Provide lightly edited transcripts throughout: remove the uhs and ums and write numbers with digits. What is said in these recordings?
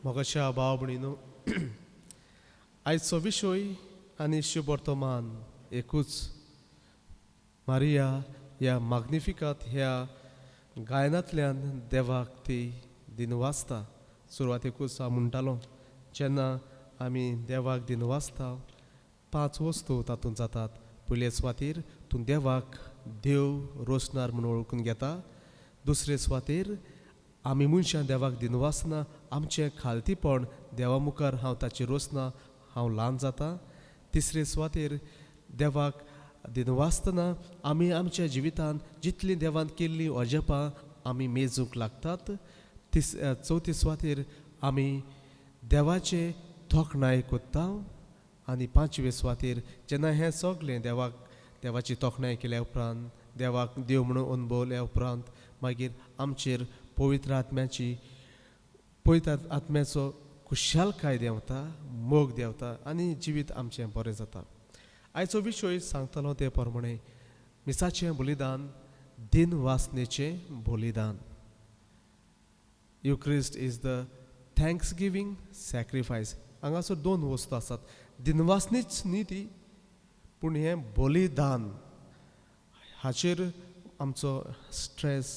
मोगाच्या भाव भयणीनो, आयचो विशय आनी शुभ वर्तमान एकूच. मारिया ह्या मॅग्निफिकांत ह्या गायनांतल्यान देवाक ती दिनवासता. सुरवातेकूच हांव म्हणटालो, जेन्ना आमी देवाक दिनवासता 5 वस्तू तातूंत जातात. पयले सुवातेर तूं देवाक देव रोसणार म्हणून वळखून घेता. दुसरे सुवातेर आमी मनशां देवाक दिनवासना, आमचें खालतीपण देवा मुखार हांव ताची रोसना, हांव ल्हान जाता. तिसरे सुवातेर देवाक दिनवासतना आमी आमच्या जिवितांत जितलीं देवान केल्लीं अजापां आमी मेजूंक लागतात. चवथे सुवातेर आमी देवाचे तोखणाय कोत्ता. आनी 5वे सुवातेर जेन्ना हें सगलें देवाची तोखणाय केल्या उपरांत, देवाक देव म्हणून अनुभवल्या उपरांत मागीर आमचेर पवित्र आत्म्याचो खुशालकाय देंवता, मोग देंवता आनी जिवीत आमचें बरें जाता. आयचो विशय सांगतलो ते प्रमाणे मिसाचें बलिदान, दिनवासनेचें बलिदान. युक्रिस्ट is the thanks giving sacrifice. हांगासर 2 वस्तू आसात. दिनवासनीच न्ही ती, पूण हें बलिदान. हाचेर आमचो स्ट्रेस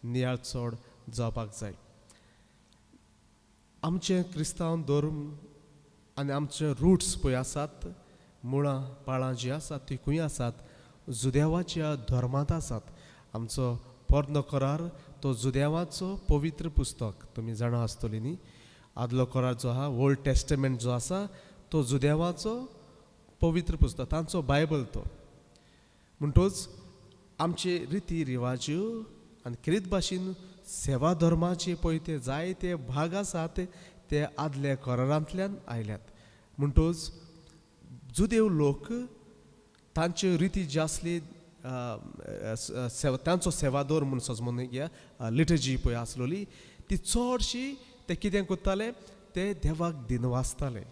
नियाळ चड जावपाक जाय. आमचे क्रिस्तांव धर्म आनी आमचे रुट्स पळय आसात, मुळां पाळां जीं आसात तीं खंय आसात? जुदेवाच्या धर्मांत आसात. आमचो पोरनो करार तो जुदेवाचो पवित्र पुस्तक. तुमी जाणा आसतलीं न्ही, आदलो करार जो आहा, ओल्ड टेस्टमेंट जो आसा, तो जुदेवाचो पवित्र पुस्तक, तांचो बायबल तो. म्हणटच आमचे रिती रिवाज आनी कितें भाशेन सेवा धर्माचे पळय ते जायते भाग आसात ते आदल्या करारांतल्यान आयल्यात. म्हणटच जुदेव लोक तांच्यो रिती जे आसली, तांचो सेवादोर म्हणून समजून घेया, लिटर्जी पळय आसलोली, ती चडशी ते कितें कोत्ताले, ते देवाक दिनवासताले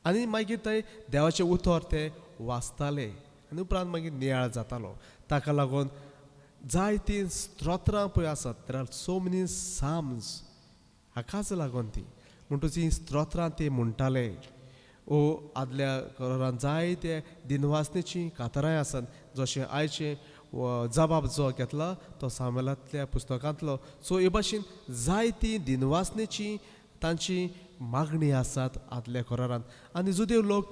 आनी मागीर ते देवाचें उतर ते वाचताले आनी उपरांत मागीर नियाळ जातालो. ताका लागून जायतीं स्तोत्रां पळय आसात, there are so many psalms, हाकाच लागून ती. म्हणटच ही स्तोत्रां ते म्हणटाले. आदल्या करारांत जायते दिनवासनेचीं कातरां आसात. जशें आयचे जबाब जो घेतला तो सामेलांतल्या पुस्तकांतलो. सो हे भाशेन जायतीं दिनवासनेचीं तांची मागणी आसात आदल्या करारांत. आनी जुदेव लोक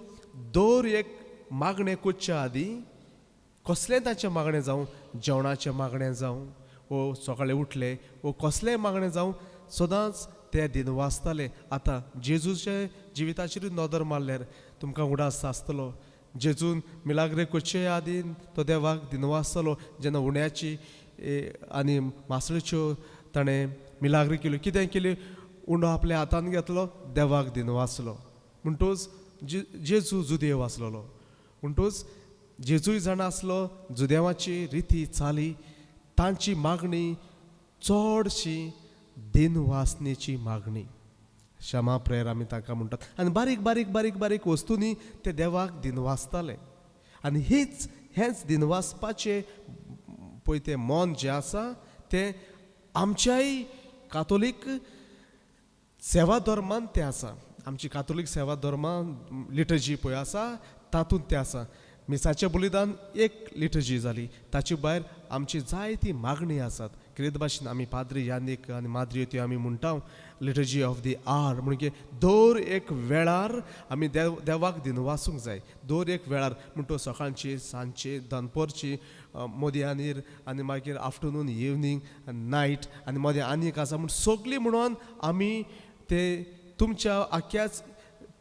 दर एक मागणें कोच्च्या आदीं कसलें तांचें मागणें जावं, जेवणाचें मागणें जावं, वो सकाळीं उठले वो कसलेंय मागणें जावं, सदांच ते दिनवासताले. आतां जेजूचे जिविताचेर नदर मारल्यार तुमकां उडास आसतलो. जेजून मिलाग्रे करचे आदीं तो देवाक दिनवासतालो. जेन्ना उण्याची आनी मासळीच्यो ताणें मिलाग्री केल्यो, कितें केली, उंडो आपल्या हातान घेतलो, देवाक दिनवासलो. म्हणटच जेजू जुदेव आसलोलो. म्हणटच जेजूय जाण आसलो, जुदेवाची रिती चाली, तांची मागणी चडशी दिनवासनेची मागणी. क्षमा प्रेयर आमी ताका म्हणटात. आनी बारीक बारीक बारीक बारीक वस्तूंनी ते देवाक दिनवासताले. आनी हेंच दिनवासपाचें पळय तें मन जें आसा तें आमच्याय कातोलीक सेवा धर्मान तें आसा. आमची कातोलीक सेवा धर्मान लिटर्जी पळय आसा, तातूंत तें आसा. मिसाचें बलिदान एक लिटर्जी जाली, ताचे भायर आमची जायती मागणी आसात. कितें भाशेन आमी पाद्री यानीक आनी माद्री त्यो आमी म्हणटा लिटर्जी ऑफ दी आर, म्हणजे दर एक वेळार आमी देवाक दिनवासूंक जाय. दर एक वेळार म्हणटो सकाळची, सांजची, दनपरची, मध्यानीर आनी मागीर आफ्टरनून, इवनींग, नायट आनी मदें आनी एक आसा. म्हण सगळीं म्हणून आमी ते तुमच्या आख्याच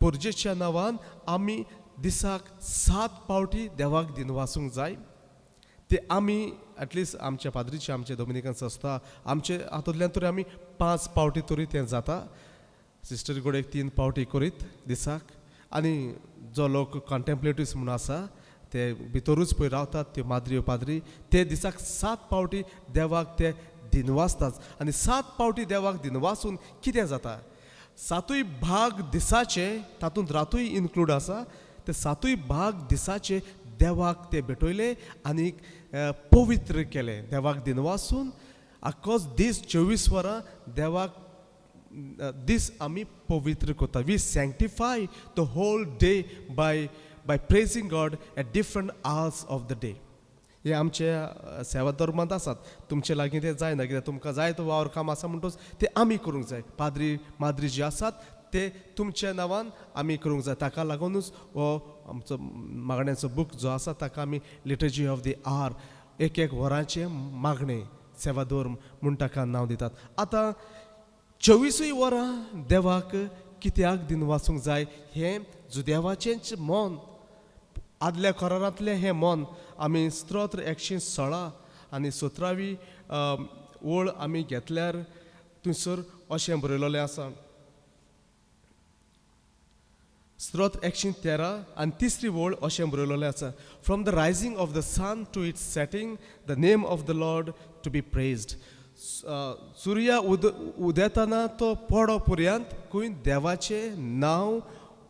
पोरजेच्या नांवान आमी दिसाक 7 पावटी देवाक दिनवासूंक जाय. ते आमी एटलिस्ट आमच्या पाद्रीचे, आमचे डॉमिनिकन्स आसता, आमचे हातूंतल्यान तरी आमी 5 पावटी तरी तें जाता. सिस्टर गोडेक 3 पावटी करीत दिसाक. आनी जो लोक कॉन्टेम्पलेटिव्स म्हणून आसा ते भितरूच पळय रावतात, त्यो माद्री पाद्री, ते दिसाक 7 पावटी देवाक ते दिनवासतात. आनी 7 पावटी देवाक दिनवासून कितें जाता? 7य भाग दिसाचे, तातूंत रातूय इन्क्लूड आसा, ते 7य भाग दिसाचे देवाक ते भेटयले आनी पवित्र केले. देवाक दिनवासून आख्खोच दीस 24 वरां देवाक दीस आमी पवित्र करता. We sanctify the whole day by praising god at different hours of the day. हे आमचे सेवा धर्मांत आसात. तुमचे लागीं ते जायना कित्याक तुमकां जाय तो वावर काम आसा म्हणटच ते आमी करूंक जाय. पाद्री माद्री जे आसात ते तुमच्या नांवान आमी करूंक जाय. ताका लागूनच हो आमचो मागण्यांचो बूक जो आसा ताका आमी लिटर्जी ऑफ दी आवर एक वरांचे मागणे सेवा धर्म म्हूण ताका नांव दितात. आतां 24 वरां देवाक कित्याक दिन वाचूंक जाय हें जुदेवाचेंच मन. आदल्या करारांतलें हें मन आमी स्तोत्र 116 आनी 17वी ओळ आमी घेतल्यार थंयसर अशें बरयलोलें आसा. स्तोत्र 113 आनी 3री ओळ अशें बरयलोलें आसा. From the rising of the sun to its setting the name of the lord to be praised. सुर्या उदेताना तो पडो पर्यंत खंय देवाचें नांव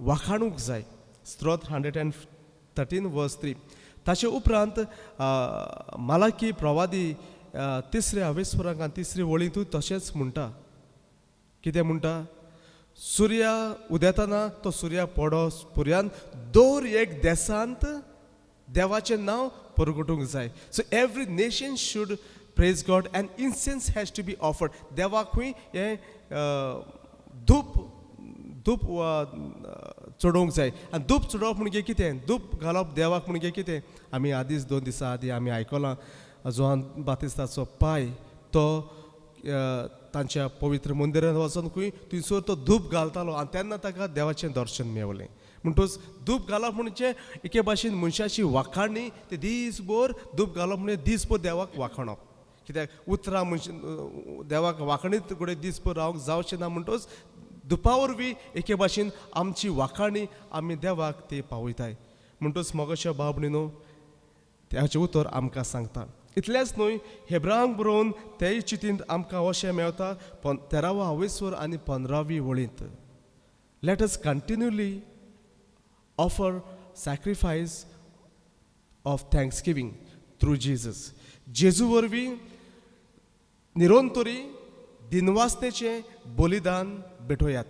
वाखाणूंक जाय. स्तोत्र 113 वर्स 3. ताचे उपरांत मालाकी प्रवादी 3ऱ्या अवेस्वराक आनी 3री वळींतूय तशेंच म्हणटा. कितें म्हणटा? सुर्या उदेताना तो सुर्या पडो पर्यंत दर एक देशांत देवाचें नांव परगटूंक जाय. So every nation should praise God and इन्सेन्स हॅज टू बी ऑफर्ड. देवाक खंय हें धूप चडोवंक जाय. आनी धूप चडोवप म्हणजे कितें? धूप घालप देवाक म्हणजे कितें? आमी आदींच 2 दिसां आदीं आमी आयकलां जोहान बातिस्ताचो पाय तो तांच्या पवित्र मंदिरांत वचून खंय थंयसर तो धूप घालतालो आनी तेन्ना ताका देवाचें दर्शन मेवलें. म्हणटच धूप घालप म्हणजे एके भाशेन मनशाची वाखाणणी. ते दीसभर धूप घालप म्हणजे दीसभर देवाक वाखाणप. कित्याक उतरां मनशां देवाक वाखणीत घडये दीसभर रावंक जावचें ना. म्हणटच धुपा वरवीं एके भाशेन आमची वाखाणणी आमी देवाक ती पावयताय. म्हणटच मोगाच्या बाबणीनो त्याचें उतर आमकां सांगता. इतलेंच न्हय, हेब्रांक बरोवन तेय चितींत आमकां अशें मेवता 13वा अवेस्वर आनी 15वी वळींत. Let us continually offer sacrifice of थँक्सगिवींग थ्रू जीजस. जेजू वरवीं निरोंतरी दिनवासतेचें बलिदान भेटोयात.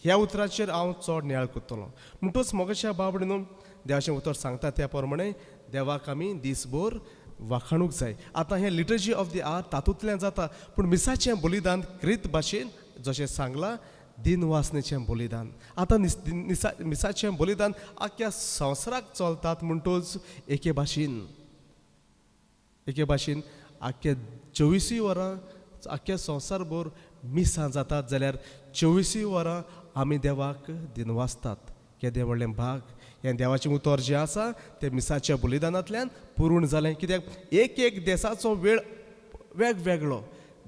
ह्या उतराचेर हांव चड नियाळ करतलों. म्हणटच मोगाच्या बाबडीनो देवाचें उतर सांगता त्या प्रमाणे देवाक आमी दीसभर वाखाणूंक जाय. आतां हें लिटर्जी ऑफ दी आवर तातूंतल्यान जाता. पूण मिसाचें बलिदान क्रीत भाशेन जशें सांगलां दिनवासनेचें बलिदान. आतां मिसाचें बलिदान आख्या संवसाराक चलतात. म्हणटच एके भाशेन आख्या 24 वरां आख्या संवसारभर मिसां जातात जाल्यार 24 वरां आमी देवाक दिनवासतात. केदें व्हडलें भाग. हें देवाचें उतर जें आसा तें मिसाच्या बलिदानांतल्यान पुरून जालें. कित्याक एक देशाचो वेळ वेगवेगळो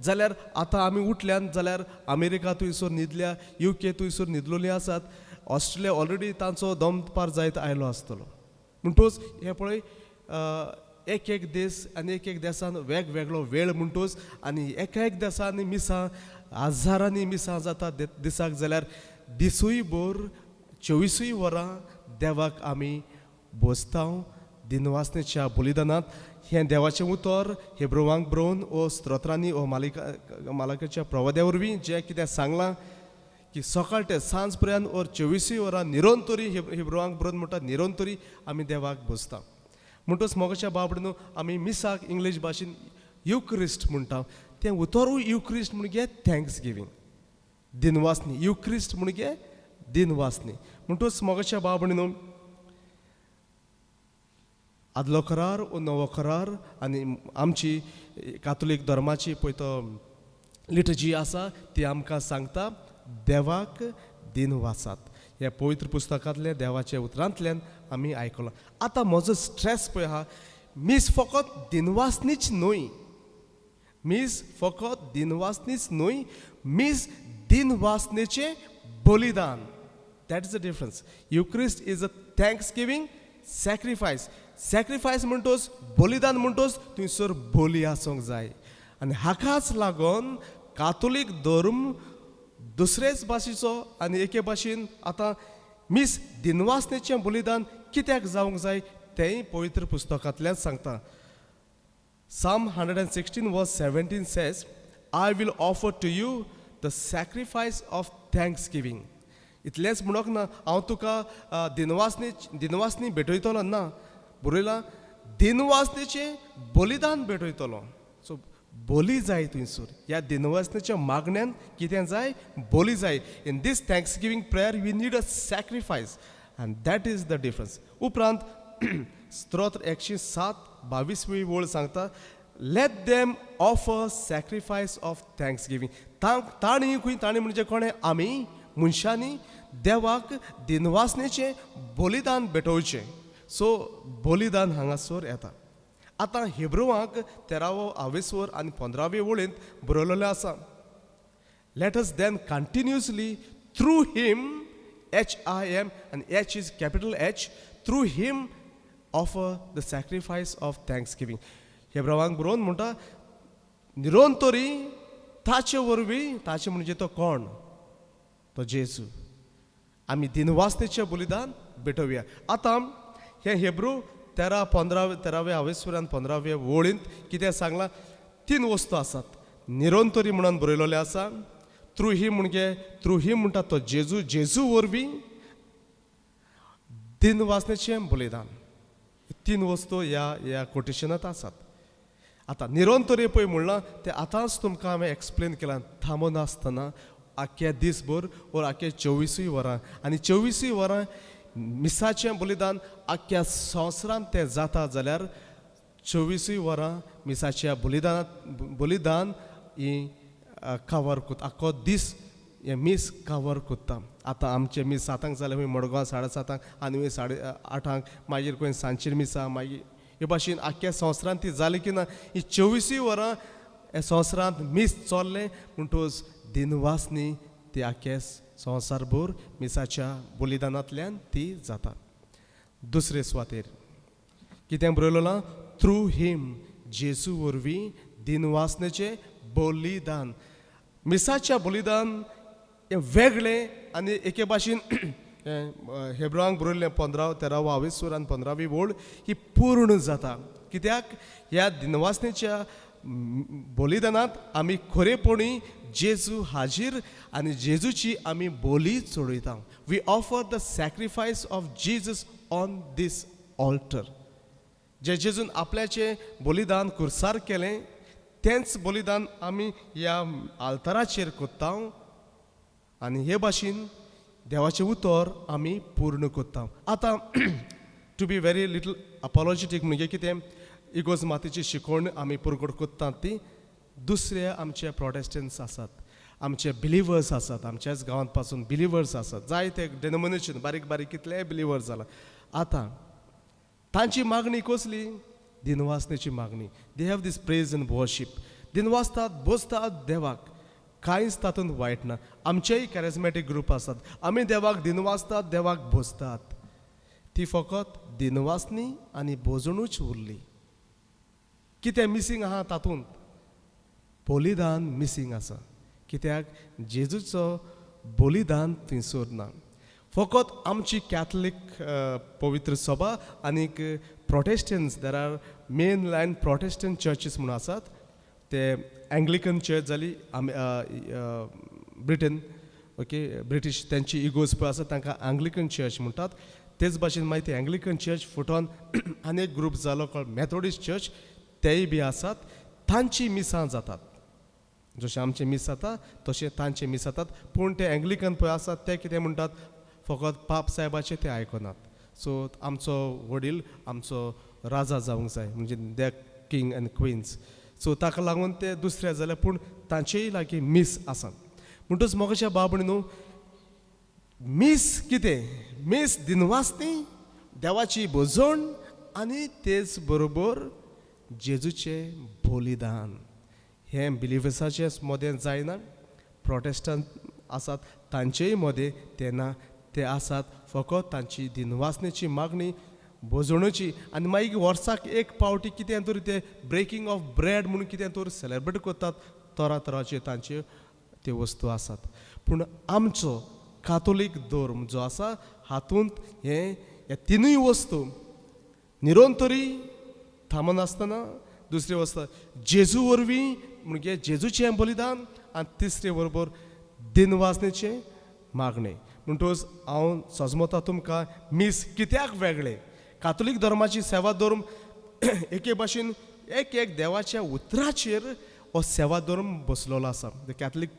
जाल्यार आतां आमी उठल्यान जाल्यार अमेरिका थंयसर न्हिदल्या, UK थंयसर न्हिदलोलीं आसात. ऑस्ट्रेलिया ऑलरेडी तांचो दमपार जायत आयलो आसतलो. म्हणटच हें पळय एक देश आनी एक देशान वेगवेगळो वेळ म्हणटच आनी एका देशांनी मिसां हजारांनी मिसां जाता दिसाक. जाल्यार दिसूय भर 24 वरां देवाक आमी बसतांव दिनवासनेच्या बलिदानांत. हें देवाचें उतर हेब्रोवांक बरोवन ओ स्तोत्रांनी ओ मालकाच्या प्रवाद्या वरवीं जें कितें सांगलां की सकाळ ते सांज पर्यंत ओर 24 वरां निरोंतरी हेब्रोवांक बरोवन म्हणटा निरोंतरी आमी देवाक बसता. म्हणटच मोगाच्या बाबडीनो आमी मिसाक इंग्लीश भाशेन युक्रिस्ट म्हणटा. तें उतरूय युक्रिस्ट म्हणजे थँक्स गिवींग. दिनवासनी युक्रिस्ट म्हणजे दिनवासनी. म्हणटच मोगाच्या बाबडीनो आदलो करार ओ नवो करार आनी आमची कातोलीक धर्माची पळय तो लिटर्जी आसा ती आमकां सांगता देवाक दिनवासात. ह्या पवित्र पुस्तकांतल्या देवाच्या उतरांतल्यान आमी आयकलां. आतां म्हजो स्ट्रेस पळय आहा मीस फकत दिनवासनीच न्हय. मीस फकत दिनवासनीच न्हय, मीस दिनवासनेचें बलिदान. That is the difference. युक्रिस्ट is a thanks giving sacrifice. Sacrifice म्हणटच बलिदान म्हणटच थंयसर बली आसूंक जाय. आनी हाकाच लागून कातोलीक धर्म दुसरेच भाशेचो आनी एके भाशेन आतां मीस दिनवासनेचें बलिदान कित्याक जावंक जाय तेंय पवित्र पुस्तकांतल्यान सांगता. Psalm 116 verse 17 says, I will offer to you the sacrifice of thanks giving. इतलेंच म्हणोक ना हांव तुका दिनवासनी भेटयतलो ना, बरयलां दिनवासनेचें बलिदान भेटयतलो. सो बोली जाय थंयसर. ह्या दिनवासनेच्या मागण्यान कितें जाय? बोली जाय. In this thanksgiving prayer we need a sacrifice and that is the difference. उपरांत स्तोत्र 107:22 वळ सांगता, let them offer sacrifice of thanksgiving. ताणी म्हणजे कोणें? आमी मनशांनी देवाक दिनवासनेचें बलिदान भेटोवचें. सो बलिदान हांगासर येता. आतां हिब्रुवांक 13 आनी 15 वळींत बरयलेलें आसा, let us then continuously through him, HIM and H is capital H, through him offer the sacrifice of thanksgiving. हेब्रावांक बरोवन म्हणटा निरंतरी ताचे वरवीं, ताचे म्हणजे तो कोण? तो जेजू. आमी दिनवासनेचें बलिदान भेटोवया. आतां हे हेब्रू 13 आनी 15 वळींत कितें सांगलां? 3 वस्तू आसात. निरंतरी म्हणून बरयलेलें आसा. थ्रू हिम म्हणटा तो जेजू वरवीं दिनवासनेचें बलिदान. 3 वस्तू ह्या कोटेशनांत आसात. आतां निरंतरी पळय म्हणलां तें आतांच तुमकां हांवें एक्सप्लेन केलां. थांबून आसतना आख्या दिसभर वा आख्या 24 वरां, आनी 24 वरां मिसाचें बलिदान आख्या संवसारांत तें जाता जाल्यार 24 वरां मिसाच्या बलिदान ही कवर करता. आख्खो दीस हे मीस कवर करता. आतां आमचे मीस 7 जाले, खंय मडगांव 7:30 आनी खंय 8:30, मागीर खंय सांजची मिसा, मागीर हे भाशेन आख्या संवसारांत ती जाली की ना. ही 24 वरां हे संवसारांत मीस चल्ले म्हणटूच दिनवासनी ती आख्या संवसारभर मिसाच्या बलिदानांतल्यान ती जाता. दुसरे सुवातेर कितें बरयलेलां? थ्रू हिम, जेजू वरवीं दिनवासनेचें बलिदान. मिसाच्या बलिदान हें वेगळें आनी एके भाशेन हेब्रावांक बरयल्लें 13 आनी 15 वळ ही पूर्ण जाता. कित्याक ह्या दिनवासनेच्या बलिदानांत आमी खरेपणी जेजू हाजीर आनी जेजूची आमी बोली चडयता. We offer the sacrifice of Jesus on this altar. जे जेजून आपल्याचें बलिदान कुर्सार केलें तेंच बलिदान आमी ह्या आल्ताराचेर कोत्ता आनी हे भाशेन देवाचें उतर आमी पूर्ण कोत्ता. आतां टू बी व्हेरी लिटल अपॉलॉजिटीक म्हणजे कितें? इगोज मातीची शिकवण आमी पुरगड कोत्तात ती दुसरे आमचे प्रोटेस्टंट्स आसात, आमचे बिलिवर्स आसात, आमच्याच गांवांत पासून बिलिवर्स आसात, जायते डेनोमिनेशन बारीक बारीक कितले बिलिवर्स जाला. आतां तांची मागणी कसली? दिनवासनेची मागणी. They have this praise and worship. दिनवासतात, बसतात देवाक, कांयच तातूंत वायट ना. आमचेय कॅरिझमॅटीक ग्रूप आसात, आमी देवाक दिनवासतात, देवाक बसतात. ती फकत दिनवासनी आनी बोजणूच उरली. कितें मिसींग आहा तातूंत? बलिदान मिसींग आसा. कित्याक जेजूचो बलिदान थंयसर ना. फकत आमची कॅथलीक पवित्र सभा आनीक Protestants, there are main line Protestant churches म्हणून आसात. ते एंग्लिकन चर्च जाली ब्रिटन, ओके, ब्रिटीश तेंची इगोज पळय आसा तांकां एंग्लिकन चर्च म्हणटात. तेच भाशेन मागीर ते एंग्लिकन चर्च फुटोन आनीक ग्रूप जालो कॉल्ड मेथोडिस्ट चर्च, तेय बी आसात. तांची मिसां जातात. जशें आमचे मीस जाता तशें तांचे मीस जातात. पूण ते एंग्लिकन पळय आसात ते कितें म्हणटात? फकत पाप साहेबाचे ते आयकनात. सो आमचो वडील आमचो राजा जावंक जाय, म्हणजे दे किंग एंड क्विन्स. सो ताका लागून ते दुसरे जाले, पूण तांचेय लागीं मीस आसा. म्हणटच मोगाच्या बाबणी न्हू, मीस कितें? मीस दिनवासनी, देवाची बोजण आनी तेच बरोबर जेजूचें बलिदान. हें बिलिवर्साचे मदें जायना. प्रोटेस्टंट आसात तांचेय मदें तेन्ना ते आसात फकत तांची दिनवासनेची मागणी, बोजणूची. आनी मागीर वर्साक एक पावटी कितें तरी ते ब्रेकिंग ऑफ ब्रेड म्हणून कितें तरी सेलेब्रेट करतात. तरातरांचे तांचे त्यो वस्तू आसात. पूण आमचो कातोलीक धर्म जो आसा हातूंत हे तिनूय वस्तू निरंतरी थांबून आसतना, दुसरी वस्त जेजू वरवीं म्हणजे जेजूचें बलिदान, आनी तिसरे बरोबर दिनवासनेचे मागणे. म्हणटोच हांव सजमता तुमकां मीस कित्याक वेगळे. कातोलीक धर्माची सेवा धरून एके भाशेन एक देवाच्या उतराचेर हो सेवा धरून बसलेलो आसा. The Catholic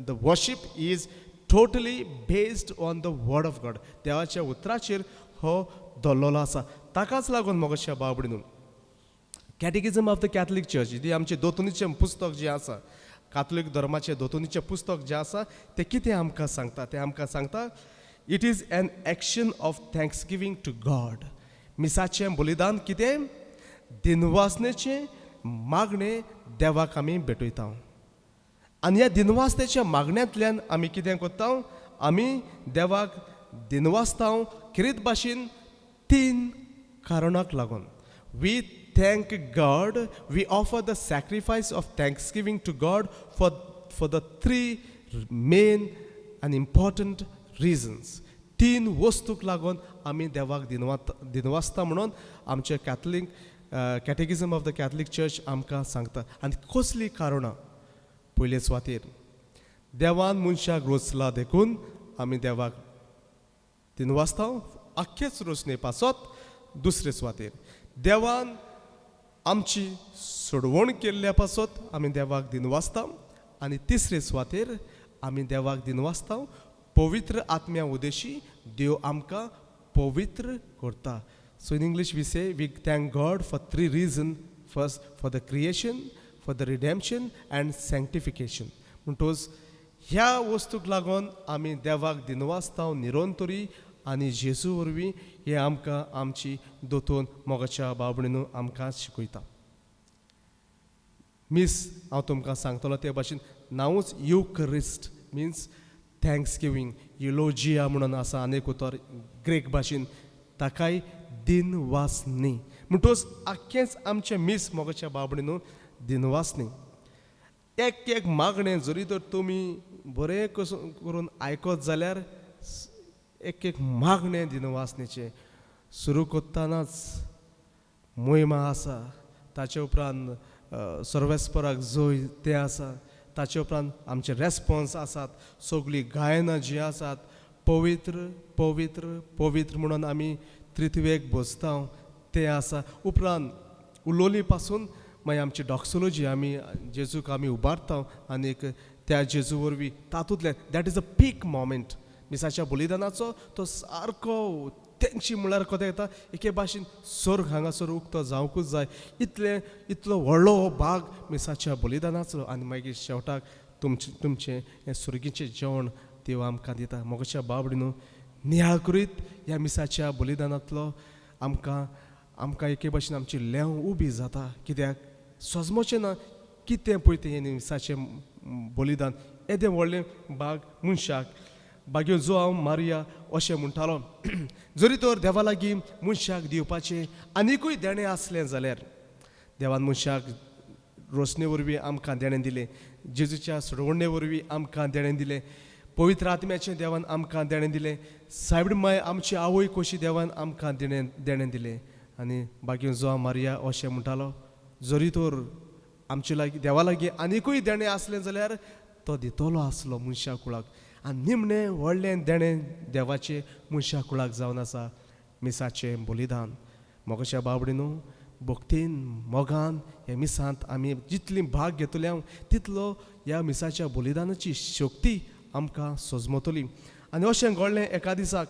the worship is totally based on the word of God. देवाच्या उतराचेर हो दवरलेलो आसा. ताकाच लागून मोगाच्या बाबडीन कॅटेकिझम ऑफ द कॅथलीक चर्च जी आमचें दोतोनीचें पुस्तक जें आसा, कातोलीक धर्माचें दोतोनीचें पुस्तक जें आसा तें कितें आमकां सांगता. तें आमकां सांगता it is an action of thanksgiving to God. मिसाचें बलिदान कितें? दिनवासनेचें मागणें देवाक आमी भेटयता. आनी ह्या दिनवासनेच्या मागण्यांतल्यान आमी कितें करता? आमी देवाक दिनवासता खरीत भाशेन 3 कारणाक लागून. We thank God, we offer the sacrifice of thanksgiving to God for the 3 main and important reasons. 3 वस्तूक लागून आमी देवाक दिनवासता म्हणून आमचे कॅथलीक कॅटेकिझम ऑफ द कॅथलीक चर्च आमकां सांगता. आनी कसली कारणां? पयले सुवातेर देवान मनशाक रोचला देखून आमी देवाक दिनवासता आख्खेच रोचणे पासत. दुसरे सुवातेर देवान आमची सोडवण केल्ल्या पासत आमी देवाक दिनवासता. आनी तिसरे सुवातेर आमी देवाक दिनवासता पवित्र आत्म्या उदेशी देव आमकां पवित्र करता. So in English we say we thank God for 3 reasons. First for the creation, for the redemption and sanctification. म्हणटोच ह्या वस्तूक लागून आमी देवाक दिनवासता निरंतरी. आनी जेजू वरवीं हे आमकां आमची दोतोन मोगाच्या बाबडीन आमकां शिकयता. मीस हांव तुमकां सांगतलो ते भाशेन नांवूच युकरिस्ट मिन्स थँक्स गिवींग. युलोजिया म्हणून आसा आनीक उतर ग्रीक भाशेन, ताकाय दिनवासनी. म्हणटोच आख्खेंच आमचें मीस मोगाच्या बाबडीन दिनवासनी. एक मागणें जरी तर तुमी बरें करून आयकत जाल्यार एक मागणें दिनवासनेचें सुरू करतानाच मोहिमा आसा. ताचे उपरांत सर्वेस्पराक जोय तें आसा. ताचे उपरांत आमचे रेस्पॉन्स आसात. सगळीं गायनां जीं आसात पवित्र पवित्र पवित्र म्हणून आमी त्रित्वेक बसता तें आसा. उपरांत उलोवली पासून मागीर आमची डॉक्सोलॉजी आमी जेजूक आमी उबारता. आनीक त्या जेजू वरवीं तातूंतल्यान that is a peak moment मिसाच्या बलिदानाचो. तो सारको तेंची म्हळ्यार कोता येता एके भाशेन स्वर्ग हांगासर उक्तो जावंकूच जाय. इतलो व्हडलो हो भाग मिसाच्या बलिदानाचो. आनी मागीर शेवटाक तुमचें हें सुर्गीचें जेवण देव आमकां दिता. मोगाच्या बाबडीन नियाळ करीत ह्या मिसाच्या बलिदानांतलो आमकां एके भाशेन आमची लेव उबी जाता. कित्याक सोजमोचें ना कितें पळय तें मिसाचें बलिदान येदें व्हडलें भाग मनशाक बागयो जो हांव मारिया अशें म्हणटालो. जरी तर देवा लागीं मनशाक दिवपाचें आनिकूय देणें आसलें जाल्यार देवान मनशाक रोसणे वरवीं आमकां देणें दिलें. जेजूच्या सोडवणे वरवीं आमकां देणें दिलें. पवित्र आत्म्याचें देवान आमकां देणें दिलें. सायबीण माय आमची आवय कशी देवान आमकां देणें दिलें. आनी बागयो जो हांव मारिया अशें म्हणटालो जरी तर आमचे लागीं देवा लागीं आनिकूय देणें आसलें जाल्यार तो दितलो आसलो मनशा कुळाक. आनी निमणें व्हडलें देणें देवाचें मनशा कुळाक जावन आसा मिसाचें बलिदान. मोगाच्या बाबडीन भक्तीन मोगान हे मिसांत आमी जितली भाग घेतल्या तितलो ह्या मिसाच्या बलिदानाची शक्ती आमकां सोजमतली. आनी अशें घडलें एका दिसाक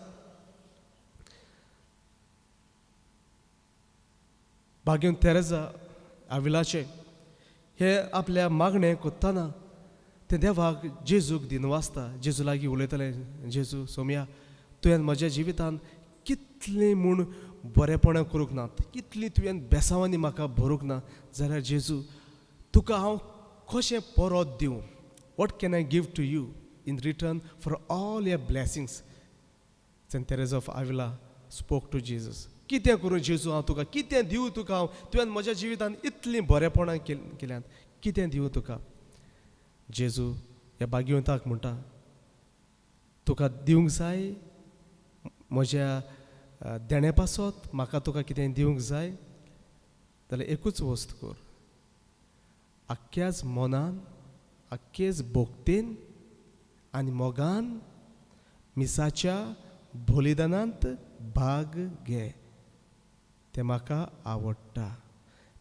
भाग्यन तेरेजा आविलाचे हे आपल्या मागणें कोत्ताना ते देवाक जेजूक दिनवासता. जेजू लागीं उलयतलें जेजू सोम्या तुवें म्हज्या जिवितान कितलें म्हूण बरेपणां करूंक नात, कितलीं तुवें बेसांवांनी म्हाका भरूंक ना जाल्यार जेजू तुका हांव कशें परत दिवं. What can I give to you in return for all your blessings. Saint Teresa of Avila spoke to Jesus. कितें करूं जेजू हांव तुका, कितें दिवं तुका हांव. तुवें म्हज्या जिवितान इतलीं बरेपणां केल्यात, कितें दिवं तुका. जेजू ह्या भाग्यवंताक म्हणटा तुका दिवंक जाय म्हज्या देण्या पासत म्हाका तुका कितें दिवंक जाय जाल्यार एकूच वस्त कर. आख्ख्याच मनान आख्खेच भोगतेन आनी मोगान मिसाच्या बलिदानांत भाग घे. तें म्हाका आवडटा,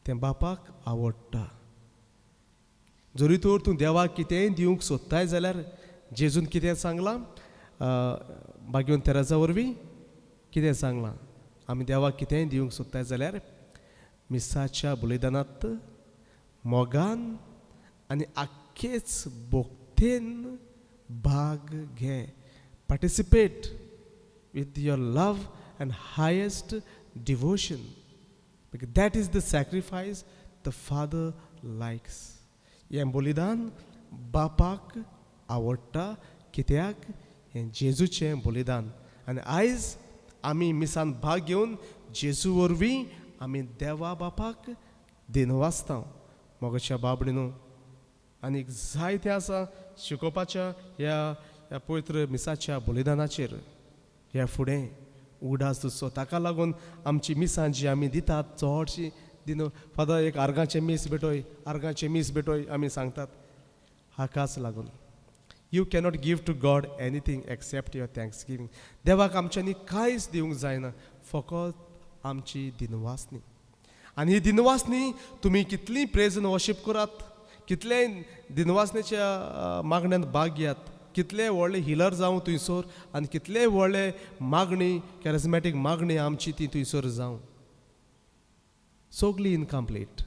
तें बापाक आवडटा. जरी तर तूं देवाक कितेंय दिवंक सोदताय जाल्यार जेजून कितें सांगलां भाग्योन तेराजा वरवीं कितें सांगलां, आमी देवाक कितेंय दिवंक सोदताय जाल्यार मिसाच्या बलिदानांत मोगान आनी आख्खेच भोगतेन भाग घे. Participate with your love and highest devotion, because that is the sacrifice the Father likes. हें बलिदान बापाक आवडटा कित्याक हें जेजूचें बलिदान. आनी आयज आमी मिसान भाग घेवन जेजू वरवीं आमी देवा बापाक दिनवासता. मोगाच्या बाबडीनो आनीक जायतें आसा शिकोवपाच्या ह्या पवित्र मिसाच्या बलिदानाचेर. ह्या फुडें उगडास दिसो ताका लागून आमची मिसां जी आमी दितात चडशीं दिन फादर एक आर्गांचें मीस भेटोय, आर्गांचें मीस भेटोय आमी सांगतात. हाकाच लागून you cannot give to God anything except your thanksgiving. देवाक आमच्यांनी कांयच दिवंक जायना, फकत आमची दिनवासनी. आनी ही दिनवासनी तुमी कितलीं प्रेज आनी वर्शीप करात, कितले दिनवासनेच्या मागण्यांत भाग घेयात, कितले व्हडले हिलर जावं थंयसर आनी कितले व्हडले मागणी कॅरिझमॅटीक मागणी आमची ती थंयसर जावं, सगळी इनकम्प्लीट.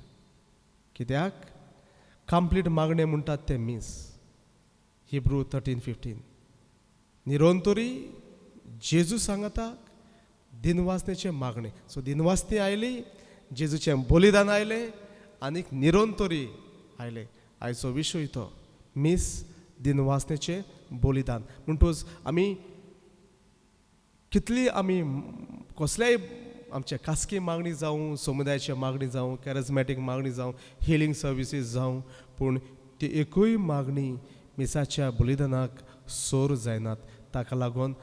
कित्याक कंप्लीट मागणे म्हणटात ते मीस. हिब्रू 13:15 निरोंतरी जेजू सांगता दिनवासनेचे मागणे. सो दिनवासनी आयली, जेजूचें बलिदान आयलें आनीक निरोंतरी आयले. आयचो विशय तो मीस दिनवासनेचे बलिदान. म्हणटूच आमी कितली आमी कसलेय आमचे खासगी मागणी जावं, समुदायाची मागणी जावं, कॅरिझमॅटीक मागणी जावं, हिलींग सर्विसीस जावं, पूण ती एकूय मागणी मिसाच्या बलिदानाक सोर जायनात. ताका लागून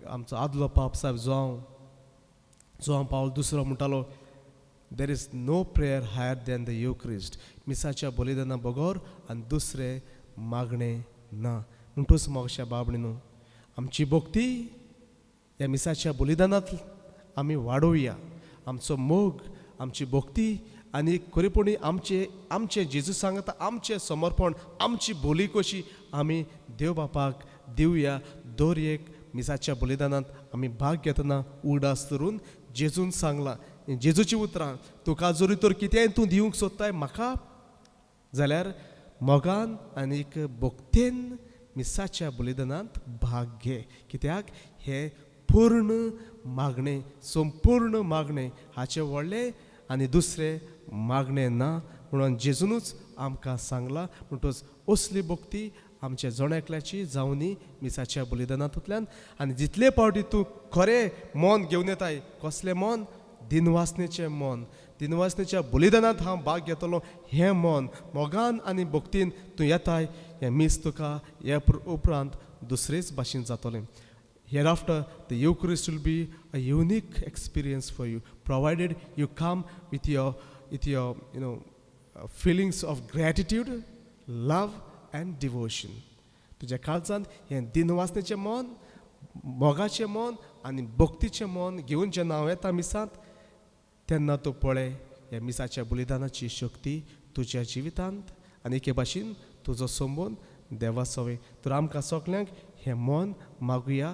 आमचो आदलो पाप साहेब जोआं पावल दुसरो म्हणटालो there is no prayer higher than the Eucharist. मिसाच्या बलिदाना बगोर आनी दुसरे मागणे ना. म्हणटूच मोगश्या बाबडीनो आमची भक्ती ह्या मिसाच्या बलिदानांत आमी वाडोवया. आमचो मोग, आमची भक्ती आनी खरेपणी आमचे जेजू सांगता आमचें समर्पण, आमची बोली कशी आमी देव बापाक दिवया. दर एक मिसाच्या बलिदानांत आमी भाग घेतना उगडास धरून जेजून सांगलां, जेजूची उतरां, तुका जरी तर कितेंय तूं दिवंक सोदताय म्हाका जाल्यार मोगान आनीक भक्तेन मिसाच्या बलिदानांत भाग घे. कित्याक हे पूर्ण मागणे, संपूर्ण मागणे, हाचे व्हडले आनी दुसरे मागणे ना म्हणून जेजूनूच आमकां सांगलां. म्हणटूच असली भक्ती आमच्या जोणेकल्याची जावनी मिसाच्या बलिदानांतल्यान. आनी जितले फावटी तूं खरें मन घेवन येताय, कसलें मन? दिनवासनेचें मन. दिनवासनेच्या बलिदानांत हांव भाग घेतलो हें मन मोगान आनी भक्तीन तूं येताय, हें मीस तुका हे उपरांत दुसरेच भाशेन जातलें. Hereafter, the Eucharist will be a unique experience for you, provided you come with your feelings of gratitude, love, and devotion. तुज्या काळजांत हें दिनवासनेचें मन, मोगाचें मन आनी भक्तीचें मन घेवन जेन्ना हांव येता मिसांत, तेन्ना तूं पळय ह्या मिसाच्या बलिदानाची शक्ती तुज्या जिवितांत आनी एके भाशेन तुजो संबंद देवा सवे. तर आमकां सगल्यांक हें मन मागुया.